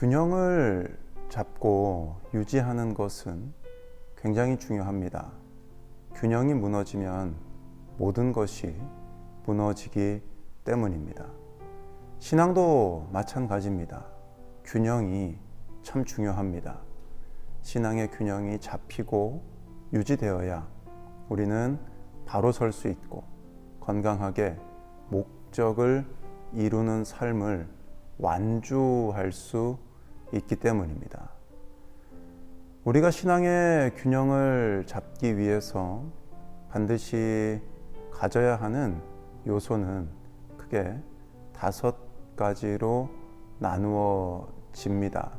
균형을 잡고 유지하는 것은 굉장히 중요합니다. 균형이 무너지면 모든 것이 무너지기 때문입니다. 신앙도 마찬가지입니다. 균형이 참 중요합니다. 신앙의 균형이 잡히고 유지되어야 우리는 바로 설 수 있고 건강하게 목적을 이루는 삶을 완주할 수 있기 때문입니다. 우리가 신앙의 균형을 잡기 위해서 반드시 가져야 하는 요소는 크게 5가지로 나누어집니다.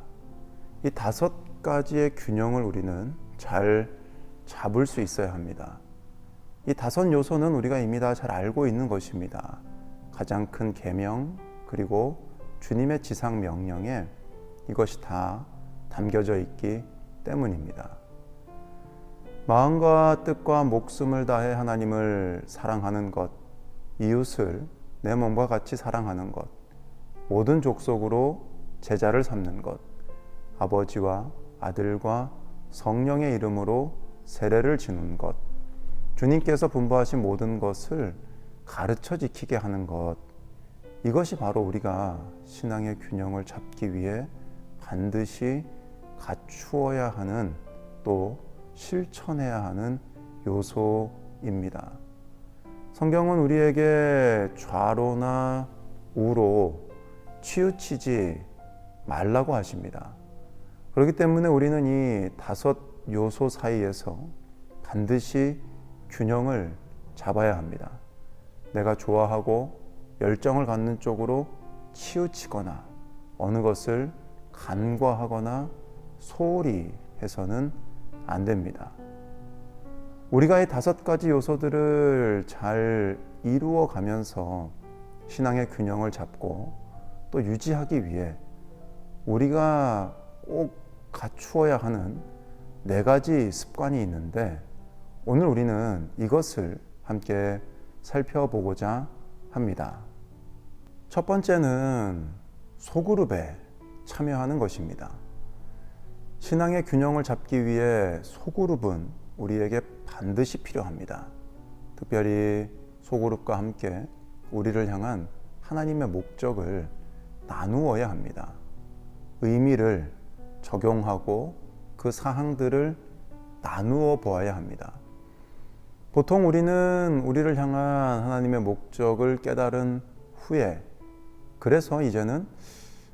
이 5가지의 균형을 우리는 잘 잡을 수 있어야 합니다. 이 5 요소는 우리가 이미 다 잘 알고 있는 것입니다. 가장 큰 계명, 그리고 주님의 지상 명령에 이것이 다 담겨져 있기 때문입니다. 마음과 뜻과 목숨을 다해 하나님을 사랑하는 것, 이웃을 내 몸과 같이 사랑하는 것, 모든 족속으로 제자를 삼는 것, 아버지와 아들과 성령의 이름으로 세례를 지는 것, 주님께서 분부하신 모든 것을 가르쳐 지키게 하는 것, 이것이 바로 우리가 신앙의 균형을 잡기 위해 반드시 갖추어야 하는, 또 실천해야 하는 요소입니다. 성경은 우리에게 좌로나 우로 치우치지 말라고 하십니다. 그렇기 때문에 우리는 이 5 요소 사이에서 반드시 균형을 잡아야 합니다. 내가 좋아하고 열정을 갖는 쪽으로 치우치거나 어느 것을 간과하거나 소홀히 해서는 안 됩니다. 우리가 이 5가지 요소들을 잘 이루어 가면서 신앙의 균형을 잡고 또 유지하기 위해 우리가 꼭 갖추어야 하는 4가지 습관이 있는데, 오늘 우리는 이것을 함께 살펴보고자 합니다. 첫 번째는 소그룹에 참여하는 것입니다. 신앙의 균형을 잡기 위해 소그룹은 우리에게 반드시 필요합니다. 특별히 소그룹과 함께 우리를 향한 하나님의 목적을 나누어야 합니다. 의미를 적용하고 그 사항들을 나누어 보아야 합니다. 보통 우리는 우리를 향한 하나님의 목적을 깨달은 후에 그래서 이제는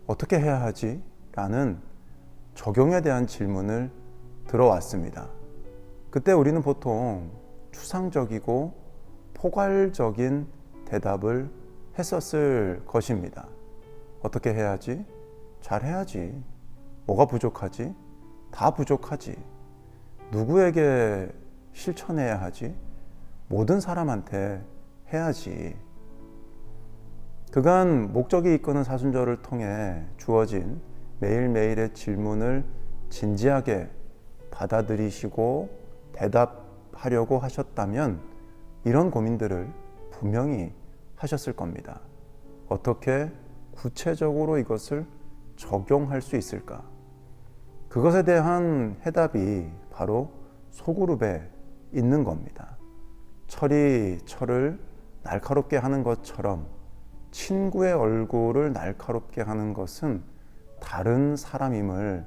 어떻게 해야 하지? 라는 적용에 대한 질문을 들어왔습니다. 그때 우리는 보통 추상적이고 포괄적인 대답을 했었을 것입니다. 어떻게 해야지? 잘 해야지. 뭐가 부족하지? 다 부족하지. 누구에게 실천해야 하지? 모든 사람한테 해야지. 그간 목적이 이끄는 사순절을 통해 주어진 매일매일의 질문을 진지하게 받아들이시고 대답하려고 하셨다면 이런 고민들을 분명히 하셨을 겁니다. 어떻게 구체적으로 이것을 적용할 수 있을까? 그것에 대한 해답이 바로 소그룹에 있는 겁니다. 철이 철을 날카롭게 하는 것처럼 친구의 얼굴을 날카롭게 하는 것은 다른 사람임을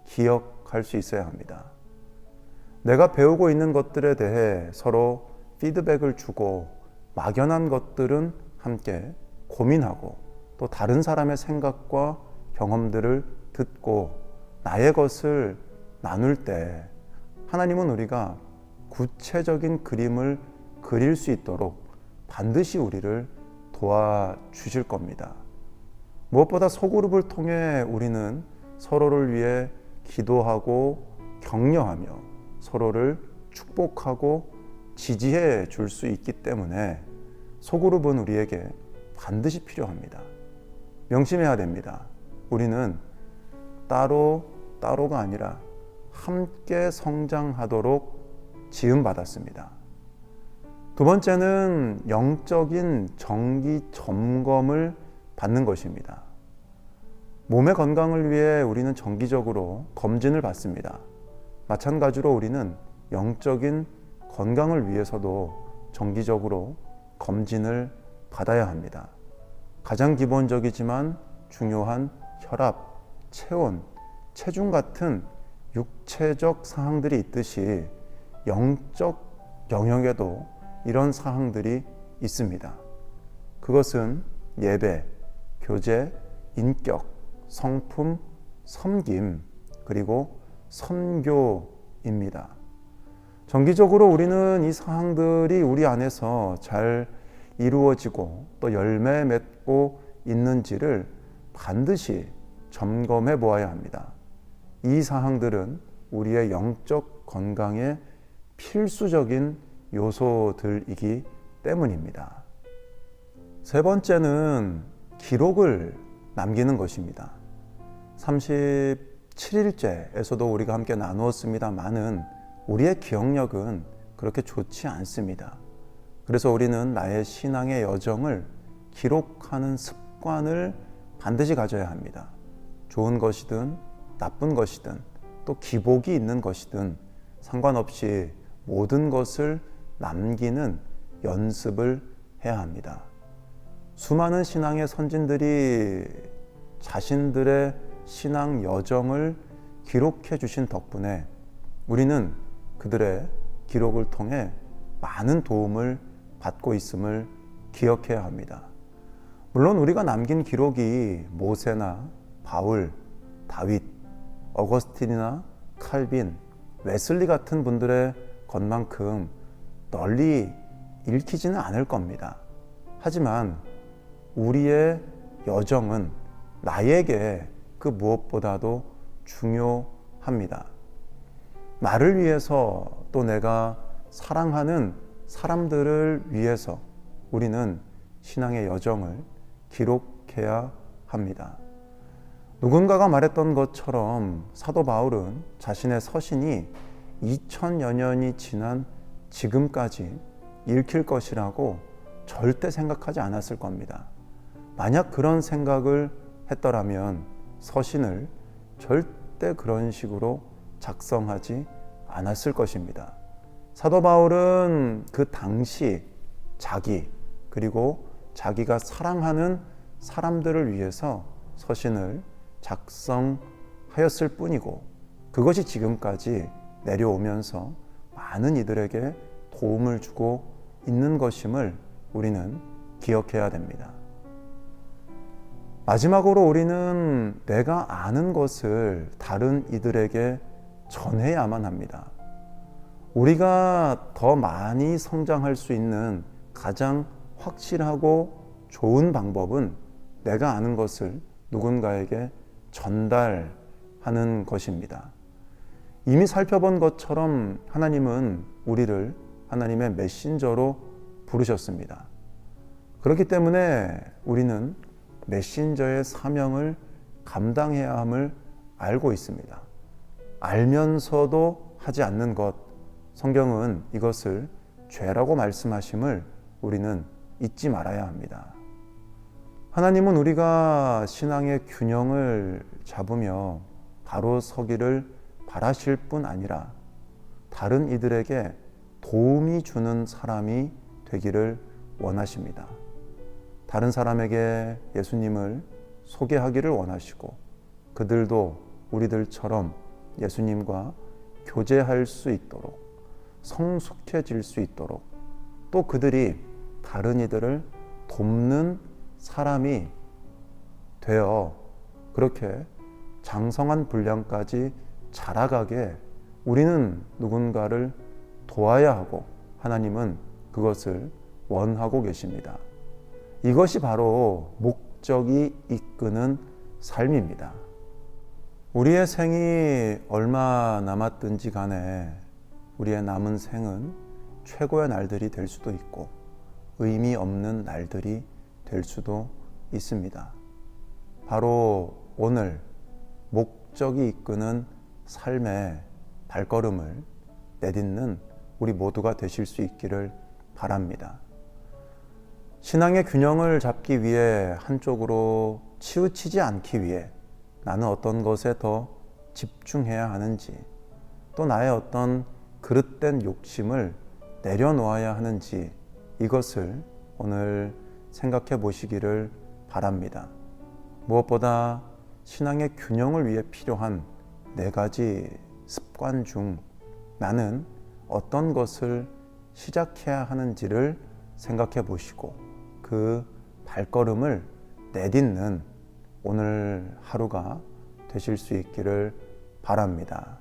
기억할 수 있어야 합니다. 내가 배우고 있는 것들에 대해 서로 피드백을 주고 막연한 것들은 함께 고민하고 또 다른 사람의 생각과 경험들을 듣고 나의 것을 나눌 때 하나님은 우리가 구체적인 그림을 그릴 수 있도록 반드시 우리를 도와주실 겁니다. 무엇보다 소그룹을 통해 우리는 서로를 위해 기도하고 격려하며 서로를 축복하고 지지해 줄 수 있기 때문에 소그룹은 우리에게 반드시 필요합니다. 명심해야 됩니다. 우리는 따로가 아니라 함께 성장하도록 지음받았습니다. 두 번째는 영적인 정기 점검을 받는 것입니다. 몸의 건강을 위해 우리는 정기적으로 검진을 받습니다. 마찬가지로 우리는 영적인 건강을 위해서도 정기적으로 검진을 받아야 합니다. 가장 기본적이지만 중요한 혈압, 체온, 체중 같은 육체적 사항들이 있듯이 영적 영역에도 이런 사항들이 있습니다. 그것은 예배, 교제, 인격, 성품, 섬김, 그리고 선교입니다. 정기적으로 우리는 이 사항들이 우리 안에서 잘 이루어지고 또 열매 맺고 있는지를 반드시 점검해 보아야 합니다. 이 사항들은 우리의 영적 건강의 필수적인 요소들이기 때문입니다. 세 번째는 기록을 남기는 것입니다. 37일째에서도 우리가 함께 나누었습니다마는 우리의 기억력은 그렇게 좋지 않습니다. 그래서 우리는 나의 신앙의 여정을 기록하는 습관을 반드시 가져야 합니다. 좋은 것이든 나쁜 것이든 또 기복이 있는 것이든 상관없이 모든 것을 남기는 연습을 해야 합니다. 수많은 신앙의 선진들이 자신들의 신앙 여정을 기록해 주신 덕분에 우리는 그들의 기록을 통해 많은 도움을 받고 있음을 기억해야 합니다. 물론 우리가 남긴 기록이 모세나 바울, 다윗, 어거스틴이나 칼빈, 웨슬리 같은 분들의 것만큼 널리 읽히지는 않을 겁니다. 하지만 우리의 여정은 나에게 그 무엇보다도 중요합니다. 나를 위해서 또 내가 사랑하는 사람들을 위해서 우리는 신앙의 여정을 기록해야 합니다. 누군가가 말했던 것처럼 사도 바울은 자신의 서신이 2000여 년이 지난 지금까지 읽힐 것이라고 절대 생각하지 않았을 겁니다. 만약 그런 생각을 했더라면 서신을 절대 그런 식으로 작성하지 않았을 것입니다. 사도 바울은 그 당시 자기 그리고 자기가 사랑하는 사람들을 위해서 서신을 작성하였을 뿐이고 그것이 지금까지 내려오면서 많은 이들에게 도움을 주고 있는 것임을 우리는 기억해야 됩니다. 마지막으로 우리는 내가 아는 것을 다른 이들에게 전해야만 합니다. 우리가 더 많이 성장할 수 있는 가장 확실하고 좋은 방법은 내가 아는 것을 누군가에게 전달하는 것입니다. 이미 살펴본 것처럼 하나님은 우리를 하나님의 메신저로 부르셨습니다. 그렇기 때문에 우리는 메신저의 사명을 감당해야 함을 알고 있습니다. 알면서도 하지 않는 것, 성경은 이것을 죄라고 말씀하심을 우리는 잊지 말아야 합니다. 하나님은 우리가 신앙의 균형을 잡으며 바로 서기를 바라실 뿐 아니라 다른 이들에게 도움이 주는 사람이 되기를 원하십니다. 다른 사람에게 예수님을 소개하기를 원하시고 그들도 우리들처럼 예수님과 교제할 수 있도록 성숙해질 수 있도록 또 그들이 다른 이들을 돕는 사람이 되어 그렇게 장성한 분량까지 자라가게 우리는 누군가를 도와야 하고 하나님은 그것을 원하고 계십니다. 이것이 바로 목적이 이끄는 삶입니다. 우리의 생이 얼마 남았든지 간에 우리의 남은 생은 최고의 날들이 될 수도 있고 의미 없는 날들이 될 수도 있습니다. 바로 오늘 목적이 이끄는 삶의 발걸음을 내딛는 우리 모두가 되실 수 있기를 바랍니다. 신앙의 균형을 잡기 위해 한쪽으로 치우치지 않기 위해 나는 어떤 것에 더 집중해야 하는지, 또 나의 어떤 그릇된 욕심을 내려놓아야 하는지, 이것을 오늘 생각해 보시기를 바랍니다. 무엇보다 신앙의 균형을 위해 필요한 4가지 습관 중 나는 어떤 것을 시작해야 하는지를 생각해 보시고 그 발걸음을 내딛는 오늘 하루가 되실 수 있기를 바랍니다.